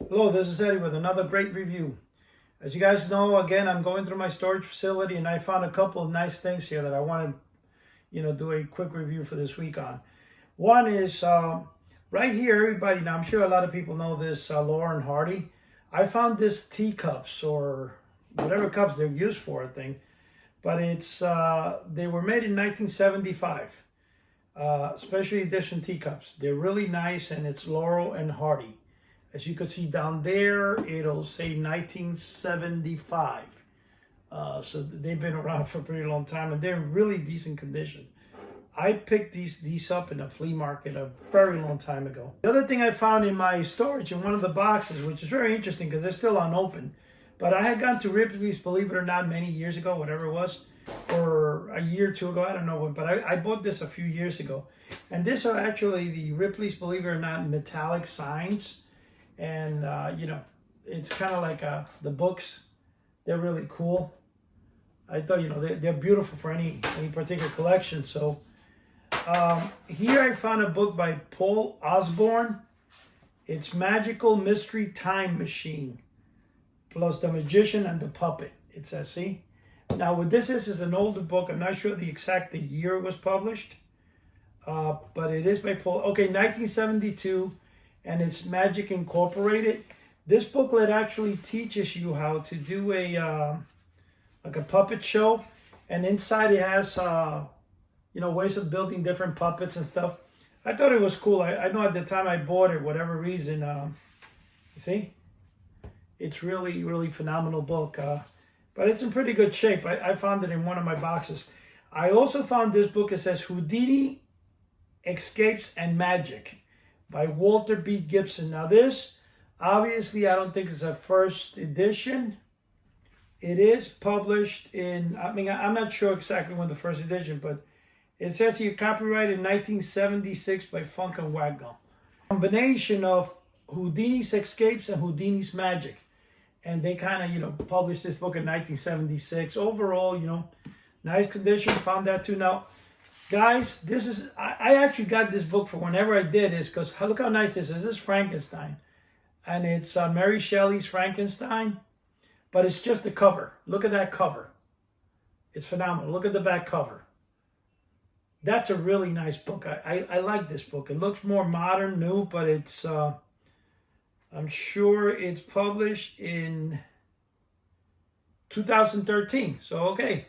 Hello, this is Eddie with another great review. As you guys know, again, I'm going through my storage facility and I found a couple of nice things here that I want to, do a quick review for this week on. One is right here, everybody, now I'm sure a lot of people know this, Laura and Hardy. I found this teacups or whatever cups they're used for, I think. But it's they were made in 1975, special edition teacups. They're really nice and it's Laurel and Hardy. As you can see down there, it'll say 1975. So they've been around for a pretty long time and they're in really decent condition. I picked these up in a flea market a very long time ago. The other thing I found in my storage in one of the boxes, which is very interesting because they're still unopened, but I had gone to Ripley's, believe it or not, many years ago, whatever it was, or a year or two ago, I don't know, but I bought this a few years ago. And these are actually the Ripley's, believe it or not, metallic signs. And, it's kind of like the books. They're really cool. I thought, they're beautiful for any particular collection. So here I found a book by Paul Osborne. It's Magical Mystery Time Machine, plus The Magician and the Puppet. It says, see? Now, what this is an older book. I'm not sure the year it was published. But it is by Paul. Okay, 1972. And it's Magic Incorporated. This booklet actually teaches you how to do like a puppet show, and inside it has ways of building different puppets and stuff. I thought it was cool. I know at the time I bought it, whatever reason, you see, it's really phenomenal book. But it's in pretty good shape. I found it in one of my boxes. I also found this book. It says Houdini, Escapes and Magic by Walter B. Gibson. Now this, obviously, I don't think it's a first edition. It is published in, I'm not sure exactly when the first edition, but it says here copyrighted in 1976 by Funk and Wagon. Combination of Houdini's Escapes and Houdini's Magic. And they kind of, published this book in 1976. Overall, nice condition, found that too. Now, guys, this is, I actually got this book for whenever I did this because look how nice this is. This is Frankenstein. And it's Mary Shelley's Frankenstein. But it's just the cover. Look at that cover. It's phenomenal. Look at the back cover. That's a really nice book. I like this book. It looks more modern, new, but it's, I'm sure it's published in 2013. So, okay.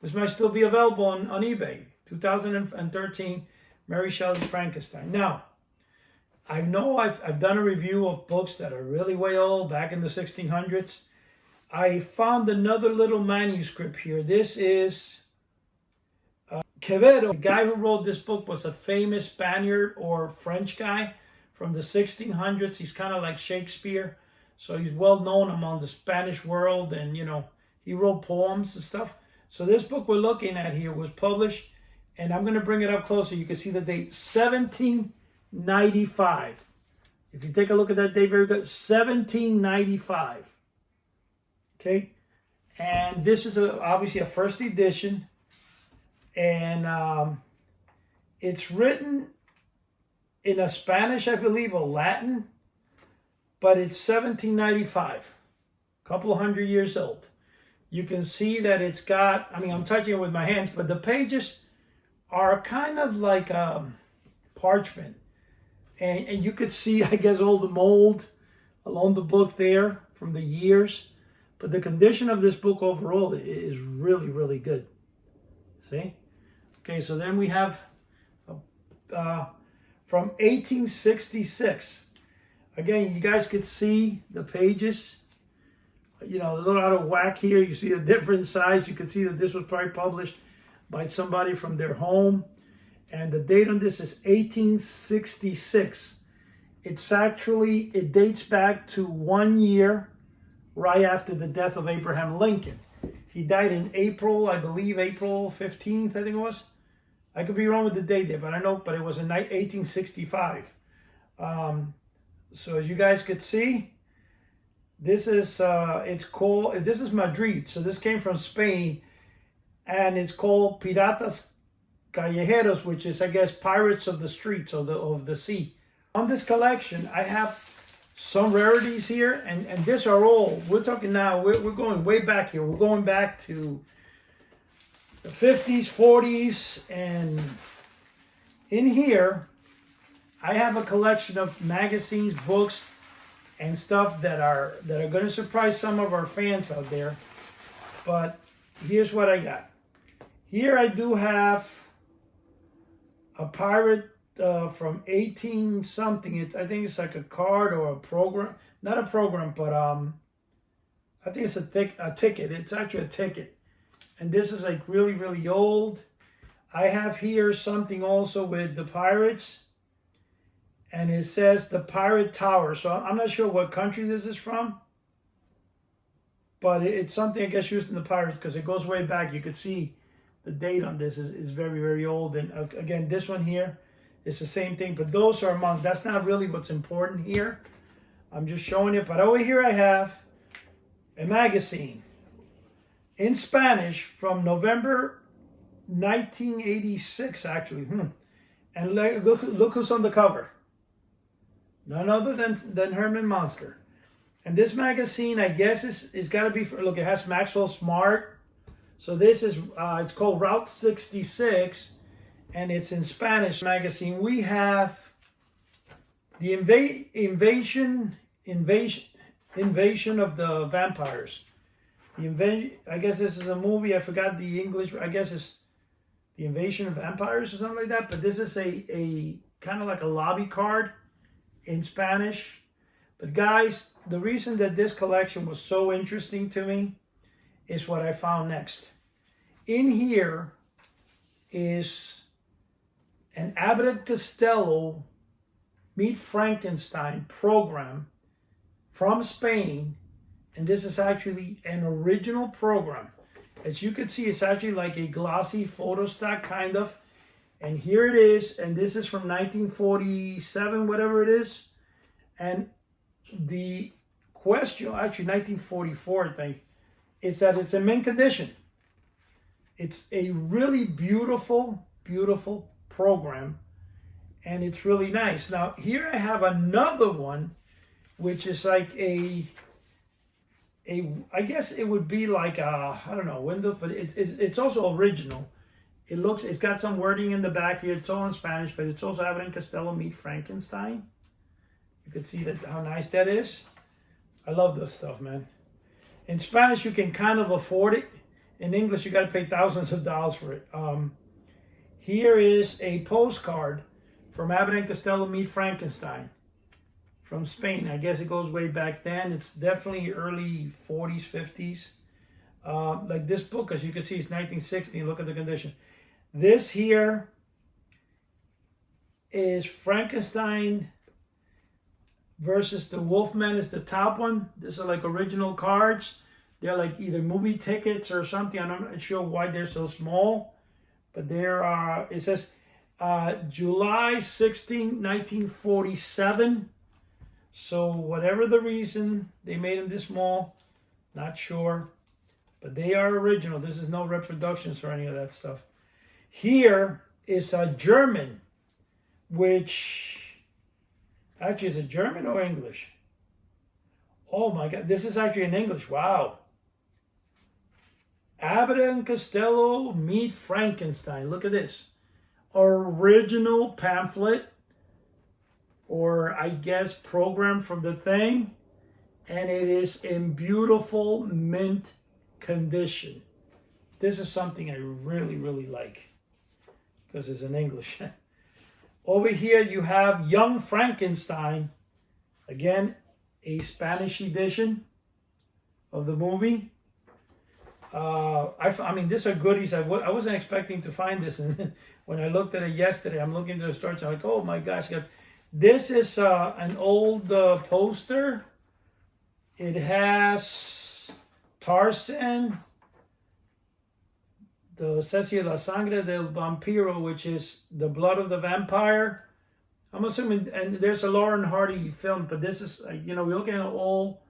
This might still be available on eBay. 2013, Mary Shelley's Frankenstein. Now, I know I've done a review of books that are really way old, back in the 1600s. I found another little manuscript here. This is Quevedo. The guy who wrote this book was a famous Spaniard or French guy from the 1600s. He's kind of like Shakespeare. So he's well known among the Spanish world and, he wrote poems and stuff. So this book we're looking at here was published, and I'm going to bring it up closer. You can see the date, 1795. If you take a look at that date, very good, 1795. Okay? And this is obviously a first edition. And it's written in a Spanish, I believe, or Latin. But it's 1795. A couple of hundred years old. You can see that it's got, I'm touching it with my hands, but the pages are kind of like parchment. And you could see, I guess, all the mold along the book there from the years. But the condition of this book overall is really good. See? Okay, so then we have from 1866. Again, you guys could see the pages. A little out of whack here. You see a different size. You can see that this was probably published by somebody from their home. And the date on this is 1866. It dates back to 1 year right after the death of Abraham Lincoln. He died in April, I believe, April 15th, I think it was. I could be wrong with the date there, but it was in 1865. So as you guys could see, this is this is Madrid. So this came from Spain, and it's called Piratas Callejeros, which is, I guess, Pirates of the Streets, of the sea. On this collection, I have some rarities here, and these are all, we're talking now, we're going way back here. We're going back to the 50s, 40s, and in here, I have a collection of magazines, books, and stuff that are going to surprise some of our fans out there. But here's what I got. Here I do have a pirate from 18 something. I think it's like a card or a program. Not a program, but I think it's a ticket. It's actually a ticket. And this is like really, really old. I have here something also with the pirates. And it says the Pirate Tower. So I'm not sure what country this is from. But it's something I guess used in the pirates because it goes way back. You could see the date on this is very, very old. And again, this one here is the same thing. But those are among, that's not really what's important here. I'm just showing it. But over here I have a magazine in Spanish from November 1986, actually. And look who's on the cover. None other than Herman Munster. And this magazine, I guess, is got to be, look, it has Maxwell Smart. So this is, it's called Route 66, and it's in Spanish magazine. We have the invasion of the vampires. I guess this is a movie. I forgot the English. I guess it's the Invasion of Vampires or something like that. But this is a kind of like a lobby card in Spanish. But guys, the reason that this collection was so interesting to me is what I found next. In here is an Abbott and Costello Meet Frankenstein program from Spain. And this is actually an original program. As you can see, it's actually like a glossy photostock kind of. And here it is. And this is from 1947, whatever it is. And the question, actually 1944, I think, is that it's in mint condition. It's a really beautiful, beautiful program. And it's really nice. Now, here I have another one, which is like I guess it would be like a, I don't know, window, but it's also original. It's got some wording in the back here. It's all in Spanish, but it's also Abbott and Costello Meet Frankenstein. You can see that how nice that is. I love this stuff, man. In Spanish, you can kind of afford it. In English, you got to pay thousands of dollars for it. Here is a postcard from Abbott and Costello Meet Frankenstein from Spain. I guess it goes way back then. It's definitely early 40s, 50s. Like this book, as you can see, it's 1960. Look at the condition. This here is Frankenstein versus the Wolfman is the top one. These are like original cards. They're like either movie tickets or something. I'm not sure why they're so small. But there are, it says July 16, 1947. So whatever the reason they made them this small, not sure. But they are original. This is no reproductions or any of that stuff. Here is a German, which actually is it German or English? Oh my God, this is actually in English. Wow. Abbott and Costello Meet Frankenstein. Look at this. Original pamphlet, or I guess program from the thing. And it is in beautiful mint condition. This is something I really, really like because it's in English. Over here you have Young Frankenstein. Again, a Spanish edition of the movie. I mean, these are goodies. I wasn't expecting to find this. And when I looked at it yesterday, I'm looking to the storage. I'm like, oh my gosh. This is an old poster. It has Tarzan, the Ceci la Sangre del Vampiro, which is the blood of the vampire. I'm assuming, and there's a Lauren Hardy film, but this is, we're looking at all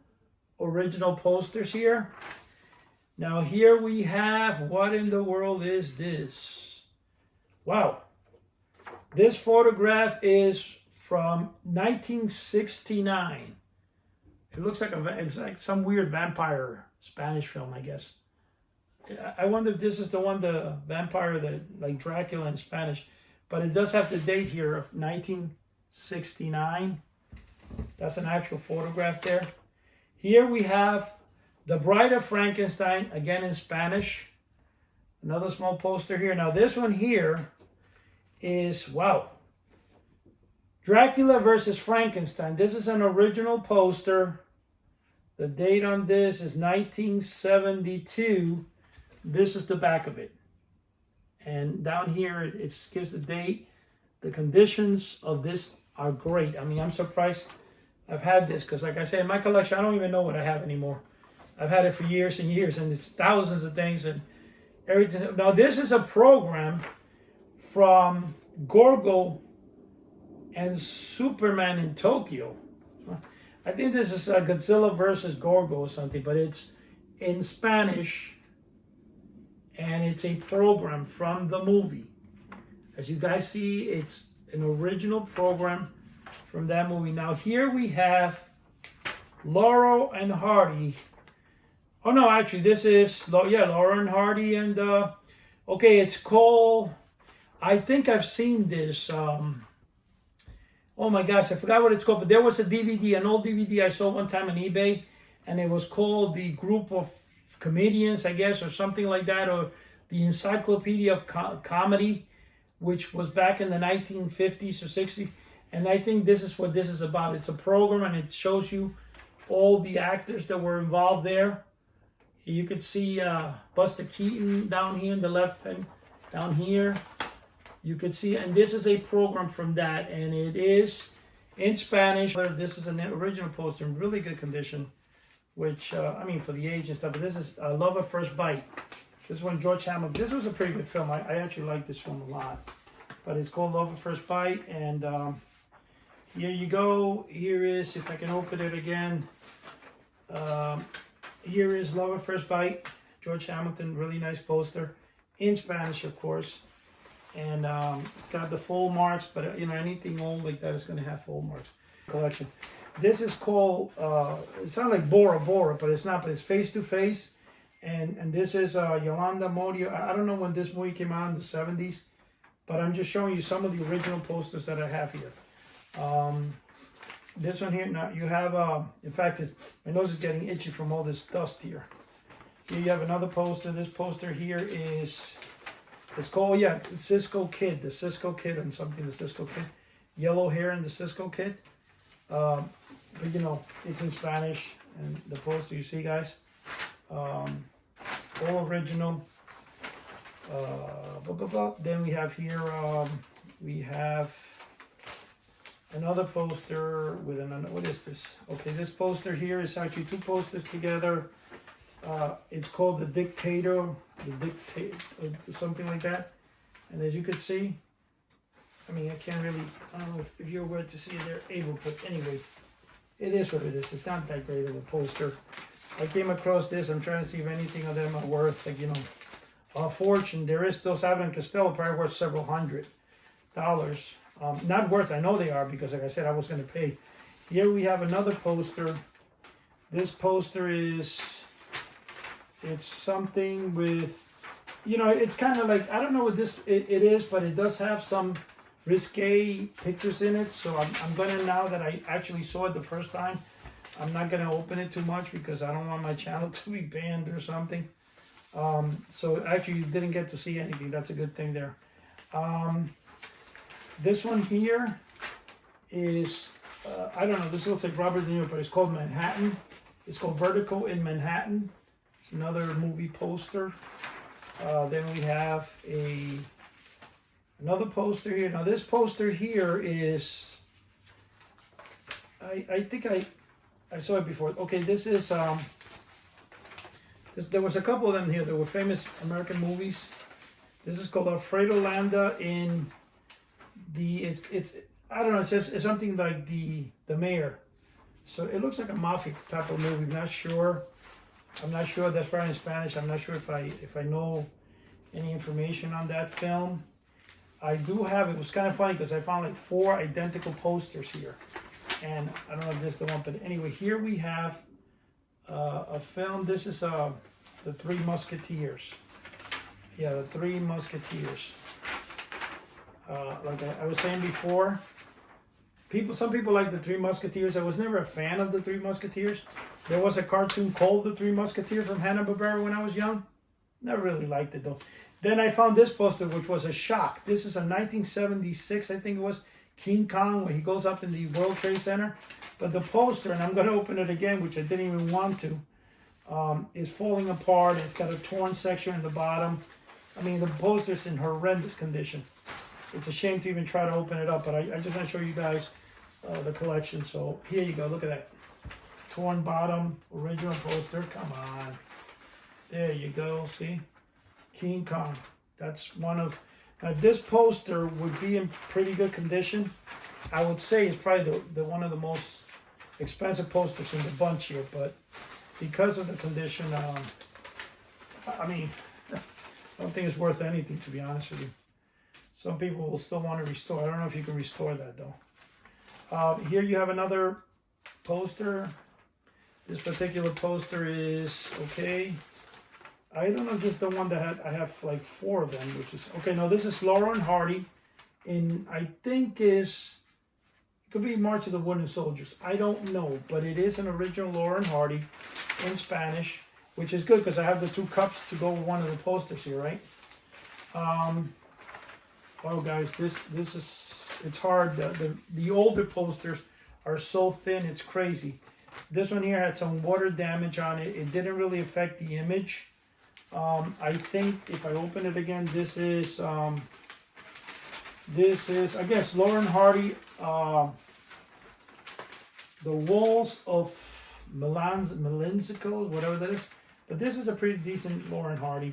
original posters here. Now here we have, what in the world is this? Wow. This photograph is from 1969. It looks like it's like some weird vampire Spanish film, I guess. I wonder if this is the one, the vampire that like Dracula in Spanish, but it does have the date here of 1969. That's an actual photograph there. Here we have The Bride of Frankenstein, again in Spanish. Another small poster here. Now this one here is, wow, Dracula versus Frankenstein. This is an original poster. The date on this is 1972. This is the back of it. And down here, it gives the date. The conditions of this are great. I mean, I'm surprised I've had this because, like I say, in my collection, I don't even know what I have anymore. I've had it for years and years, and it's thousands of things and everything. Now, this is a program from Gorgo and Superman in Tokyo. I think this is Godzilla versus Gorgo or something, but it's in Spanish. And it's a program from the movie. As you guys see, it's an original program from that movie. Now here we have Laurel and Hardy. Oh no, actually this is, Laurel and Hardy. And okay, it's called, I think I've seen this. Oh my gosh, I forgot what it's called. But there was a DVD, an old DVD I saw one time on eBay. And it was called The Group of Comedians, I guess, or something like that, or the Encyclopedia of Comedy, which was back in the 1950s or 60s. And I think this is what this is about. It's a program, and it shows you all the actors that were involved there. You could see Buster Keaton down here in the left, and down here you could see, and this is a program from that, and it is in Spanish. This is an original poster in really good condition. Which, I mean, for the age and stuff, but this is Love at First Bite. This is when George Hamilton, this was a pretty good film. I actually like this film a lot. But it's called Love at First Bite, and here you go. Here is, if I can open it again, here is Love at First Bite. George Hamilton, really nice poster. In Spanish, of course. And it's got the full marks, but, you know, anything old like that is going to have full marks. Collection. This is called, it sounds like Bora Bora, but it's not, but it's Face to Face. And this is Yolanda Modio. I don't know when this movie came out in the 70s, but I'm just showing you some of the original posters that I have here. This one here, now you have, in fact, my nose is getting itchy from all this dust here. Here you have another poster. This poster here is, it's called, Cisco Kid. The Cisco Kid and something, the Cisco Kid. Yellow hair in the Cisco Kid. But you know, it's in Spanish, and the poster you see, guys, all original. Then we have here, we have another poster with another, what is this? Okay, this poster here is actually two posters together. It's called The Dictator, something like that. And as you can see, I mean, I can't really, I don't know if you're able to see it, they're able, but anyway, it is what it is. It's not that great of a poster. I came across this. I'm trying to see if anything of them are worth, like, you know, a fortune. There is those Abbott and Costello, probably worth several $100. Not worth, I know they are, because like I said, I was going to pay. Here we have another poster. This poster is, it's something with, you know, it's kind of like, I don't know what this it is, but it does have some risque pictures in it. So I'm gonna, now that I actually saw it the first time, I'm not gonna open it too much because I don't want my channel to be banned or something. So actually you didn't get to see anything. That's a good thing there. This one here is, I don't know, this looks like Robert De Niro, but it's called Manhattan. It's called Vertigo in Manhattan. It's another movie poster. Then we have another poster here. Now this poster here is, I think I saw it before. Okay, this is, there was a couple of them here. There were famous American movies. This is called Alfredo Landa in it's I don't know, it's something like the Mayor. So it looks like a mafia type of movie. I'm not sure. That's probably in Spanish. I'm not sure if I know any information on that film. I do have, it was kind of funny because I found like 4 identical posters here. And I don't know if this is the one, but anyway, here we have a film. This is the Three Musketeers. Yeah, the Three Musketeers. Like I was saying before, some people like the Three Musketeers. I was never a fan of the Three Musketeers. There was a cartoon called the Three Musketeers from Hanna-Barbera when I was young. Never really liked it though. Then I found this poster, which was a shock. This is a 1976, I think it was, King Kong, where he goes up in the World Trade Center. But the poster, and I'm going to open it again, which I didn't even want to, is falling apart. It's got a torn section in the bottom. I mean, the poster's in horrendous condition. It's a shame to even try to open it up, but I just want to show you guys the collection. So here you go. Look at that. Torn bottom, original poster. Come on. There you go. See? King Kong. That's one of... Now, if this poster would be in pretty good condition, I would say it's probably the one of the most expensive posters in the bunch here, but because of the condition, I mean, I don't think it's worth anything, to be honest with you. Some people will still want to restore. I don't know if you can restore that, though. Here you have another poster. This particular poster is okay. I don't know if this is the one that I have like 4 of them, which is okay. No, this is Laurel and Hardy, in I think it could be March of the Wooden Soldiers. I don't know, but it is an original Laurel and Hardy in Spanish, which is good because I have the 2 cups to go with one of the posters here, right? Oh, guys, this is it's hard. The older posters are so thin, it's crazy. This one here had some water damage on it. It didn't really affect the image. I think if I open it again, this is I guess Laurel and Hardy, the Walls of Melansico, whatever that is. But this is a pretty decent Laurel and Hardy.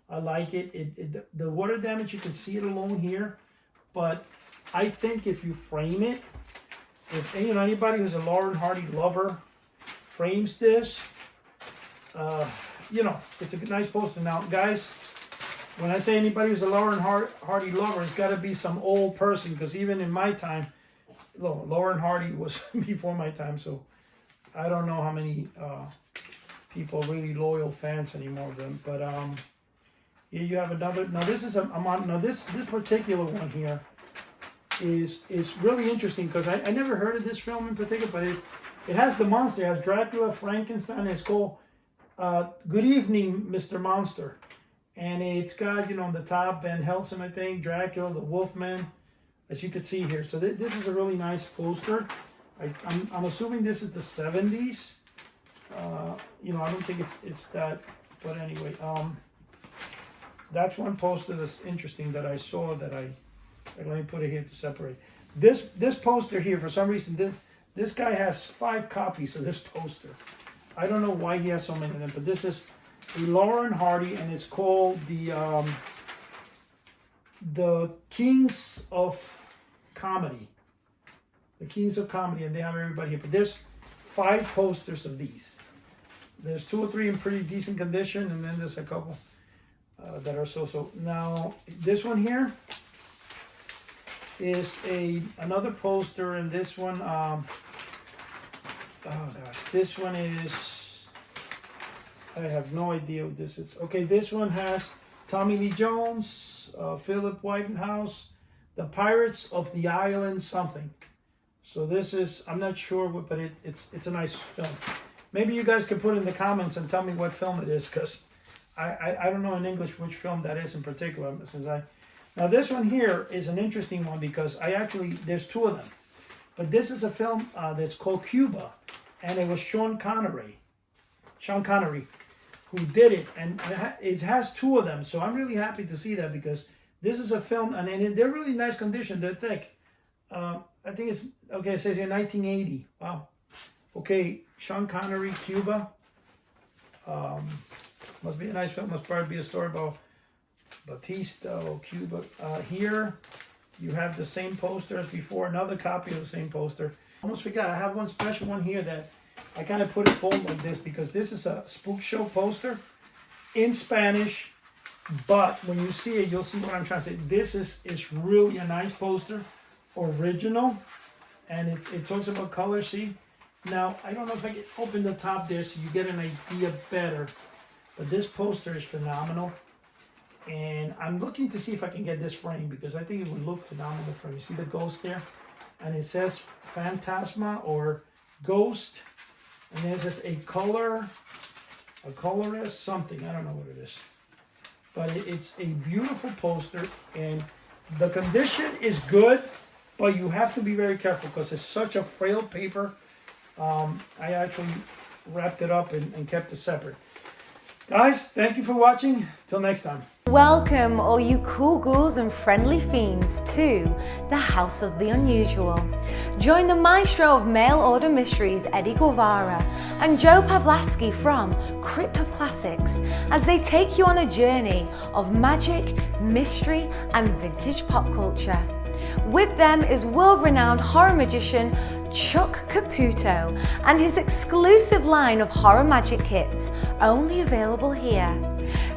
I like it. The water damage, you can see it alone here, but I think if you frame it, if anybody who's a Laurel and Hardy lover frames this, it's a nice poster. Now, guys, when I say anybody who's a Laurel and Hardy lover, it's got to be some old person, because even in my time, Laurel and Hardy was before my time, so I don't know how many people are really loyal fans anymore of them. But here you have another. Now this is this particular one here is really interesting, because I never heard of this film in particular, but it has the monster. It has Dracula, Frankenstein. It's called Good Evening, Mr. Monster. And it's got, on the top, Van Helsing, I think, Dracula, the Wolfman, as you can see here. So this is a really nice poster. I'm assuming this is the 70s. I don't think it's that, but anyway, that's one poster that's interesting that I saw that let me put it here to separate. This poster here, for some reason, this guy has 5 copies of this poster. I don't know why he has so many of them, but this is a Laurel and Hardy, and it's called the Kings of Comedy. The Kings of Comedy, and they have everybody here. But there's 5 posters of these. There's 2 or 3 in pretty decent condition, and then there's a couple that are so-so. Now, this one here is another poster, and this one, oh gosh, this one is, I have no idea what this is. Okay, this one has Tommy Lee Jones, Philip Whitehouse, The Pirates of the Island something. So this is, I'm not sure what, but it's a nice film. Maybe you guys can put in the comments and tell me what film it is, because I don't know in English which film that is in particular. Now this one here is an interesting one, because there's 2 of them. But this is a film that's called Cuba, and it was Sean Connery, who did it, and it has 2 of them. So I'm really happy to see that, because this is a film, and they're really nice condition. They're thick. I think it's, okay, it says here 1980. Wow. Okay, Sean Connery, Cuba. Must be a nice film. Must probably be a story about Batista or Cuba. Here you have the same poster as before, another copy of the same poster. Almost forgot, I have one special one here that I kind of put it forward like this, because this is a Spook Show poster in Spanish, but when you see it, you'll see what I'm trying to say. This is really a nice poster, original, and it talks about color. See, now I don't know if I can open the top there so you get an idea better, but this poster is phenomenal, and I'm looking to see if I can get this frame because I think it would look phenomenal frame. You see the ghost there, and it says Phantasma or Ghost, and then it says a colorist something. I don't know what it is, but it's a beautiful poster, and the condition is good, but you have to be very careful because it's such a frail paper. I actually wrapped it up and kept it separate. Guys, thank you for watching. Till next time. Welcome, all you cool ghouls and friendly fiends, to the House of the Unusual. Join the maestro of mail-order mysteries, Eddie Guevara, and Joe Pavlasky from Crypt of Classics as they take you on a journey of magic, mystery, and vintage pop culture. With them is world-renowned horror magician Chuck Caputo and his exclusive line of horror magic kits, only available here.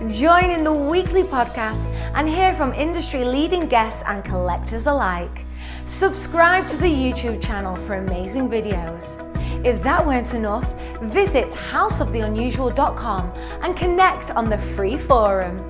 Join in the weekly podcast and hear from industry-leading guests and collectors alike. Subscribe to the YouTube channel for amazing videos. If that weren't enough, visit houseoftheunusual.com and connect on the free forum.